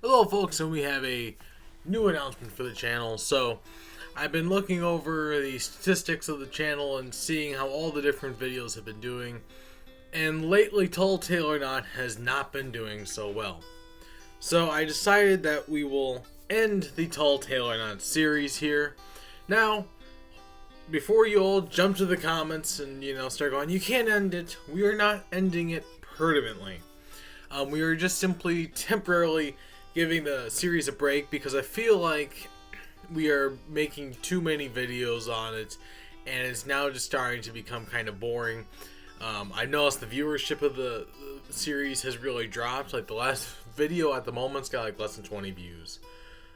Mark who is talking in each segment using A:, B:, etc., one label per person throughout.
A: Hello folks, and we have a new announcement for the channel. So I've been looking over the statistics of the channel and seeing how all the different videos have been doing, and lately Tall Tale or Not has not been doing so well. So I decided that we will end the Tall Tale or Not series here. Now, before you all jump to the comments and start going, you can't end it, we are not ending it permanently. We are just simply temporarily giving the series a break because I feel like we are making too many videos on it and it's now just starting to become kind of boring. I've noticed the viewership of the series has really dropped. Like the last video at the moment's got like less than 20 views.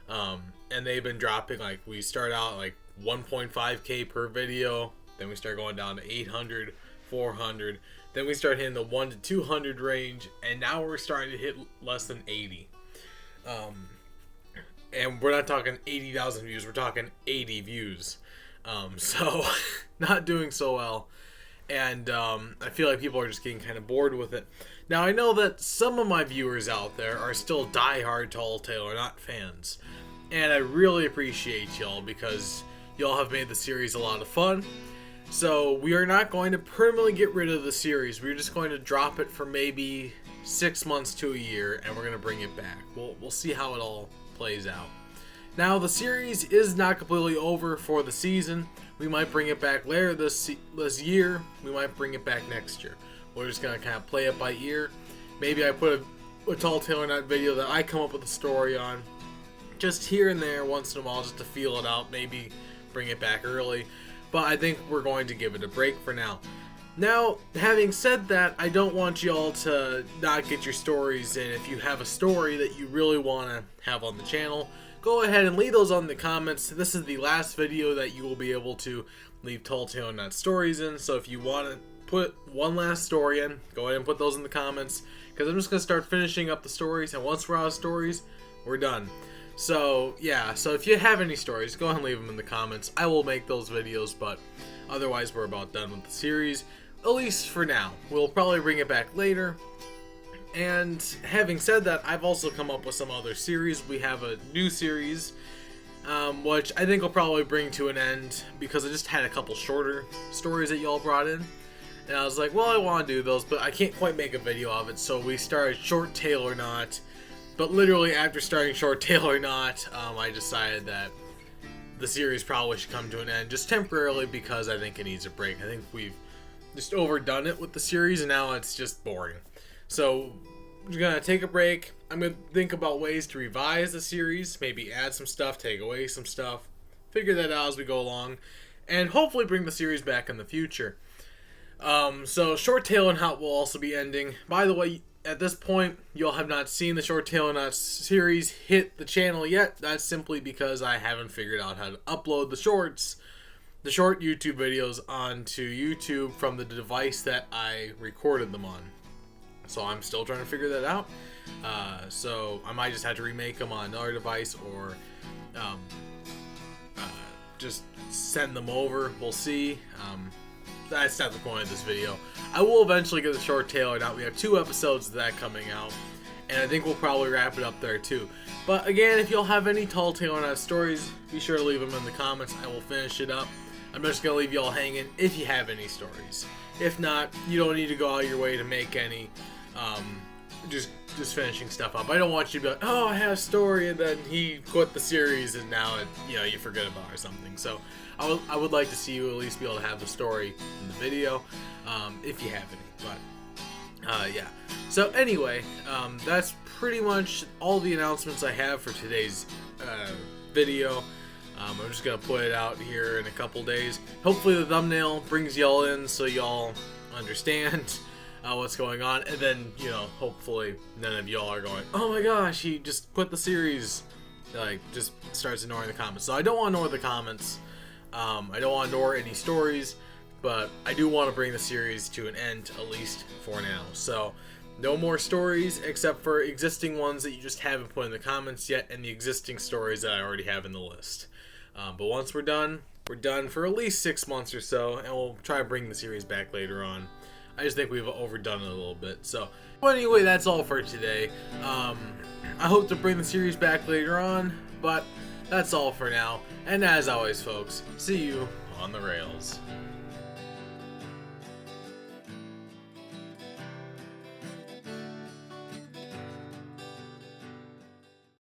A: And they've been dropping. Like we start out like 1.5k per video, then we start going down to 800, 400, then we start hitting the 1 to 200 range, and now we're starting to hit less than 80. And we're not talking 80,000 views, we're talking 80 views. So not doing so well. And I feel like people are just getting kind of bored with it. Now I know that some of my viewers out there are still diehard Tall Tale or Not fans. And I really appreciate y'all because y'all have made the series a lot of fun. So we are not going to permanently get rid of the series. We're just going to drop it for maybe 6 months to a year, and we're going to bring it back. We'll see how it all plays out. Now the series is not completely over for the season. We might bring it back later this year. We might bring it back next year. We're just going to kind of play it by ear. Maybe I put a Tall Tale or Not video that I come up with a story on. Just here and there once in a while just to feel it out. Maybe bring it back early. But I think we're going to give it a break for now. Now, having said that, I don't want y'all to not get your stories in. If you have a story that you really want to have on the channel, go ahead and leave those on the comments. This is the last video that you will be able to leave Tall Tale or Not stories in. So if you want to put one last story in, go ahead and put those in the comments. Because I'm just going to start finishing up the stories. And once we're out of stories, we're done. So yeah, so if you have any stories, go ahead and leave them in the comments. I will make those videos, but otherwise we're about done with the series, at least for now. We'll probably bring it back later. And having said that, I've also come up with some other series. We have a new series, which I think will probably bring to an end because I just had a couple shorter stories that y'all brought in. And I was like, well, I want to do those, but I can't quite make a video of it. So we started Short Tale or Not. But literally after starting Short Tale or Not, I decided that the series probably should come to an end just temporarily because I think it needs a break. I think we've just overdone it with the series and now it's just boring. So we're going to take a break. I'm going to think about ways to revise the series, maybe add some stuff, take away some stuff, figure that out as we go along, and hopefully bring the series back in the future. So Short Tale and Not will also be ending. By the way, at this point, y'all have not seen the Short Tale or Not series hit the channel yet. That's simply because I haven't figured out how to upload the short YouTube videos onto YouTube from the device that I recorded them on. So I'm still trying to figure that out. So I might just have to remake them on another device or just send them over. We'll see. That's not the point of this video. I will eventually get the Short Tale or Not. We have 2 episodes of that coming out, and I think we'll probably wrap it up there too. But again, if y'all have any Tall Tale or Not stories, be sure to leave them in the comments. I will finish it up. I'm just gonna leave y'all hanging if you have any stories. If not, you don't need to go out of your way to make any. Just finishing stuff up. I don't want you to be like, oh, I had a story, and then he quit the series, and now you forget about it or something. So I would like to see you at least be able to have the story in the video, if you have any. But yeah. So anyway, that's pretty much all the announcements I have for today's video. I'm just gonna put it out here in a couple days. Hopefully the thumbnail brings y'all in so y'all understand what's going on, and then hopefully none of y'all are going, oh my gosh, he just quit the series, like just starts ignoring the comments. So I don't want to ignore the comments. I don't want to ignore any stories, but I do want to bring the series to an end, at least for now. So no more stories except for existing ones that you just haven't put in the comments yet, and the existing stories that I already have in the list. But once we're done for at least 6 months or so, and we'll try to bring the series back later on. I just think we've overdone it a little bit. So, but anyway, that's all for today. I hope to bring the series back later on, but that's all for now. And as always, folks, see you on the rails.